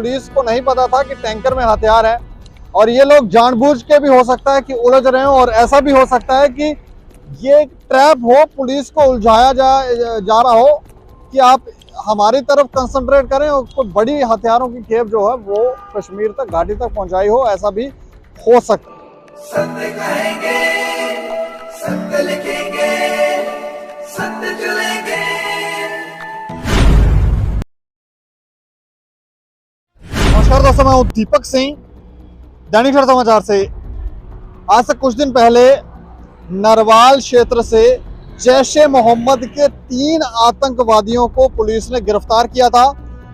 Police को नहीं पता था कि टैंकर में हथियार है, और ये लोग जानबूझ के भी हो सकता है कि उलझ रहे हो, और ऐसा भी हो सकता है कि ये ट्रैप हो, पुलिस को उलझाया जा रहा हो कि आप हमारी तरफ कंसंट्रेट करें और कोई बड़ी हथियारों की खेप जो है वो कश्मीर तक, घाटी तक पहुंचाई हो, ऐसा भी हो सकता है। सत्य कहेंगे, सत्य लिखेंगे, सत्य चलेंगे। नमस्कार दोस्तों, मैं हूं दीपक सिंह, दैनिक सवेरा समाचार से। आज से कुछ दिन पहले नरवाल क्षेत्र से जैश-ए मोहम्मद के 3 आतंकवादियों को पुलिस ने गिरफ्तार किया था,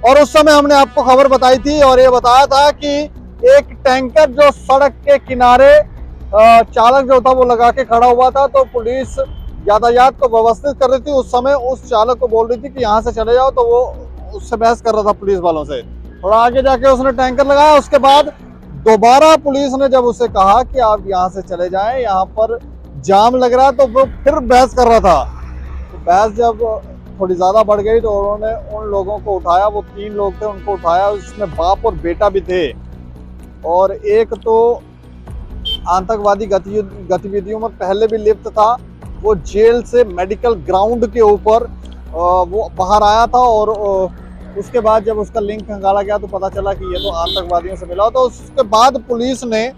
और उस समय हमने आपको खबर बताई थी और ये बताया था कि एक टैंकर जो सड़क के किनारे चालक जो था वो लगा के खड़ा हुआ था, तो पुलिस यातायात को व्यवस्थित कर रही थी। उस समय उस चालक को बोल रही थी कि यहाँ से चले जाओ, तो वो उससे बहस कर रहा था पुलिस वालों से। थोड़ा आगे जाके उसने टैंकर लगाया, उसके बाद दोबारा पुलिस ने जब उसे कहा कि आप यहाँ से चले जाएं, यहाँ पर जाम लग रहा है, तो वो फिर बहस कर रहा था। तो बहस जब थोड़ी ज़्यादा बढ़ गई तो उन्होंने उन लोगों को उठाया, वो 3 लोग थे, उनको उठाया। उसमें बाप और बेटा भी थे, और एक तो आतंकवादी गतिविधियों में पहले भी लिप्त था। वो जेल से मेडिकल ग्राउंड के ऊपर वो बाहर आया था, और उसके बाद जब उसका लिंक खंगाला गया तो पता चला कि ये तो आतंकवादियों से मिला। तो उसके बाद पुलिस ने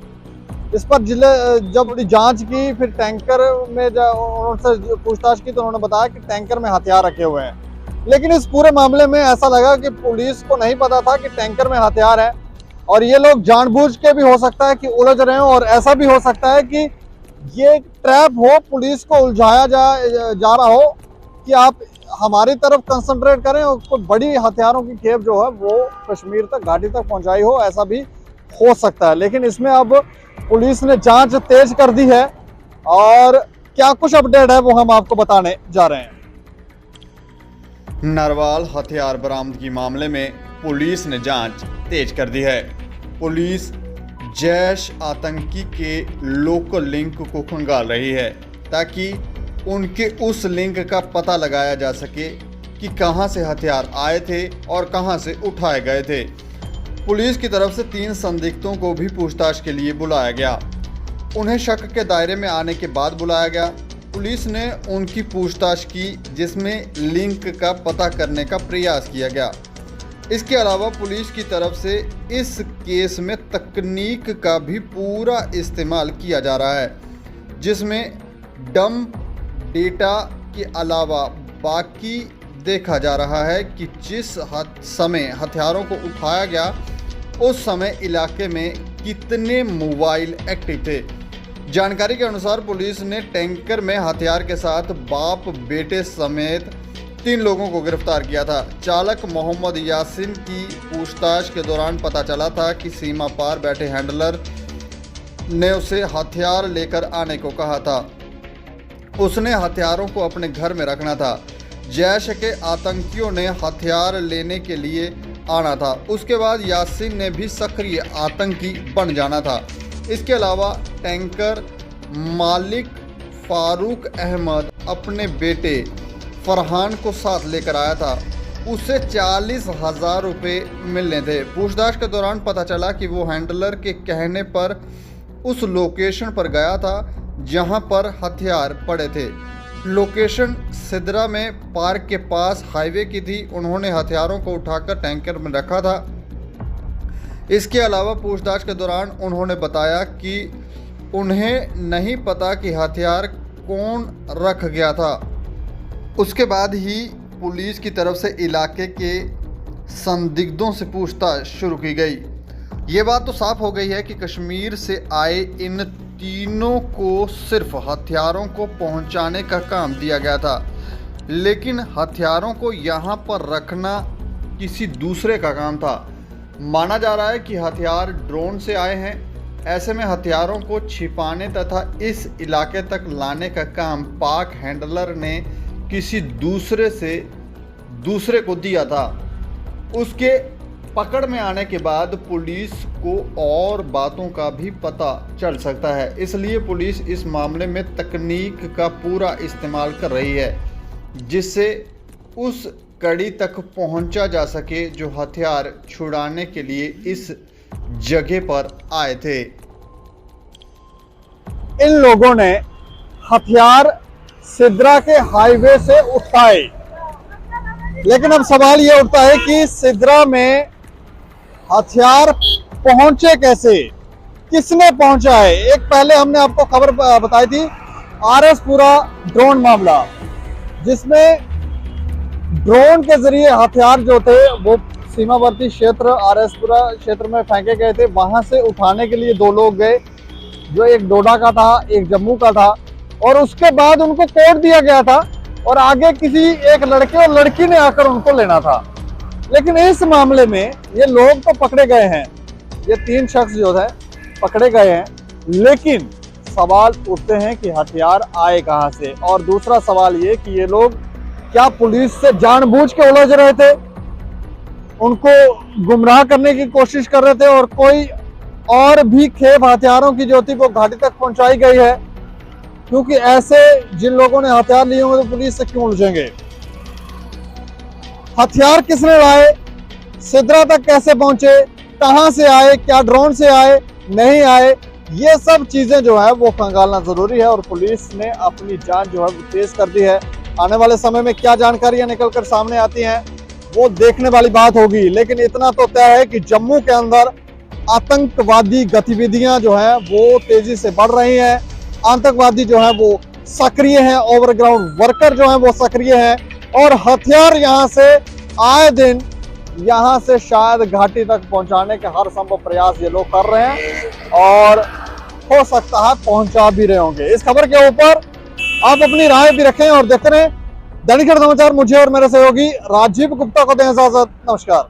इस पर जब बड़ी जांच की, फिर टैंकर में उनसे पूछताछ की, तो उन्होंने बताया कि टैंकर में हथियार रखे हुए हैं। लेकिन इस पूरे मामले में ऐसा लगा कि पुलिस को नहीं पता था कि टैंकर में हथियार है, और ये लोग जानबूझ के भी हो सकता है कि उलझ रहे हो, और ऐसा भी हो सकता है कि ये ट्रैप हो, पुलिस को उलझाया जा रहा हो कि आप हमारी तरफ कंसंट्रेट करें और कोई बड़ी हथियारों की खेप जो है वो कश्मीर तक, घाटी तक पहुंचाई हो, ऐसा भी हो सकता है। लेकिन इसमें अब पुलिस ने जांच तेज कर दी है, और क्या कुछ अपडेट है वो हम आपको बताने जा रहे हैं। नरवाल हथियार बरामदगी मामले में पुलिस ने जांच तेज कर दी है। पुलिस जैश आतंकी के लोकल लिंक को खंगाल रही है, ताकि उनके उस लिंक का पता लगाया जा सके कि कहां से हथियार आए थे और कहां से उठाए गए थे। पुलिस की तरफ से 3 संदिग्धों को भी पूछताछ के लिए बुलाया गया। उन्हें शक के दायरे में आने के बाद बुलाया गया। पुलिस ने उनकी पूछताछ की, जिसमें लिंक का पता करने का प्रयास किया गया। इसके अलावा पुलिस की तरफ से इस केस में तकनीक का भी पूरा इस्तेमाल किया जा रहा है, जिसमें डंप डेटा के अलावा बाकी देखा जा रहा है कि जिस समय हथियारों को उठाया गया उस समय इलाके में कितने मोबाइल एक्टिव थे। जानकारी के अनुसार पुलिस ने टैंकर में हथियार के साथ बाप बेटे समेत 3 लोगों को गिरफ्तार किया था। चालक मोहम्मद यासिन की पूछताछ के दौरान पता चला था कि सीमा पार बैठे हैंडलर ने उसे हथियार लेकर आने को कहा था। उसने हथियारों को अपने घर में रखना था। जैश के आतंकियों ने हथियार लेने के लिए आना था। उसके बाद यासिन ने भी सक्रिय आतंकी बन जाना था। इसके अलावा टैंकर मालिक फारूक अहमद अपने बेटे फरहान को साथ लेकर आया था। उसे 40,000 रुपये मिलने थे। पूछताछ के दौरान पता चला कि वो हैंडलर के कहने पर उस लोकेशन पर गया था जहां पर हथियार पड़े थे। लोकेशन सिदरा में पार्क के पास हाईवे की थी। उन्होंने हथियारों को उठाकर टैंकर में रखा था। इसके अलावा पूछताछ के दौरान उन्होंने बताया कि उन्हें नहीं पता कि हथियार कौन रख गया था। उसके बाद ही पुलिस की तरफ से इलाके के संदिग्धों से पूछताछ शुरू की गई। ये बात तो साफ हो गई है कि कश्मीर से आए इन तीनों को सिर्फ हथियारों को पहुंचाने का काम दिया गया था, लेकिन हथियारों को यहां पर रखना किसी दूसरे का काम था। माना जा रहा है कि हथियार ड्रोन से आए हैं। ऐसे में हथियारों को छिपाने तथा इस इलाके तक लाने का काम पाक हैंडलर ने किसी दूसरे को दिया था। उसके पकड़ में आने के बाद पुलिस को और बातों का भी पता चल सकता है, इसलिए पुलिस इस मामले में तकनीक का पूरा इस्तेमाल कर रही है, जिससे उस कड़ी तक पहुंचा जा सके, जो हथियार छुड़ाने के लिए इस जगह पर आए थे। इन लोगों ने हथियार सिद्रा के हाईवे से उठाए, लेकिन अब सवाल यह उठता है कि सिद्रा में हथियार पहुंचे कैसे, किसने पहुंचाए। एक पहले हमने आपको खबर बताई थी आरएसपुरा ड्रोन मामला, जिसमें ड्रोन के जरिए हथियार जो थे वो सीमावर्ती क्षेत्र आरएसपुरा क्षेत्र में फेंके गए थे। वहां से उठाने के लिए दो लोग गए, जो एक डोडा का था, एक जम्मू का था, और उसके बाद उनको कोड दिया गया था और आगे किसी एक लड़के और लड़की ने आकर उनको लेना था। लेकिन इस मामले में ये लोग तो पकड़े गए हैं, ये 3 शख्स जो है पकड़े गए हैं, लेकिन सवाल उठते हैं कि हथियार आए कहां से। और दूसरा सवाल ये कि ये लोग क्या पुलिस से जानबूझ के उलझ रहे थे, उनको गुमराह करने की कोशिश कर रहे थे, और कोई और भी खेप हथियारों की जो थी वो घाटी तक पहुंचाई गई है, क्योंकि ऐसे जिन लोगों ने हथियार लिए होंगे तो पुलिस से क्यों उलझेंगे। हथियार किसने लाए, सिद्रा तक कैसे पहुंचे, कहां से आए, क्या ड्रोन से आए, नहीं आए, ये सब चीजें जो है वो खंगालना जरूरी है। और पुलिस ने अपनी जांच जो है वो तेज कर दी है। आने वाले समय में क्या जानकारियां निकलकर सामने आती हैं वो देखने वाली बात होगी, लेकिन इतना तो तय है कि जम्मू के अंदर आतंकवादी गतिविधियां जो है वो तेजी से बढ़ रही हैं। आतंकवादी जो है वो सक्रिय हैं, ओवरग्राउंड वर्कर जो है वो सक्रिय हैं, और हथियार यहां से आए दिन यहां से शायद घाटी तक पहुंचाने के हर संभव प्रयास ये लोग कर रहे हैं, और हो सकता है पहुंचा भी रहे होंगे। इस खबर के ऊपर आप अपनी राय भी रखें और देखते रहें दैनिक समाचार। मुझे और मेरे सहयोगी राजीव गुप्ता को दें इजाजत। नमस्कार।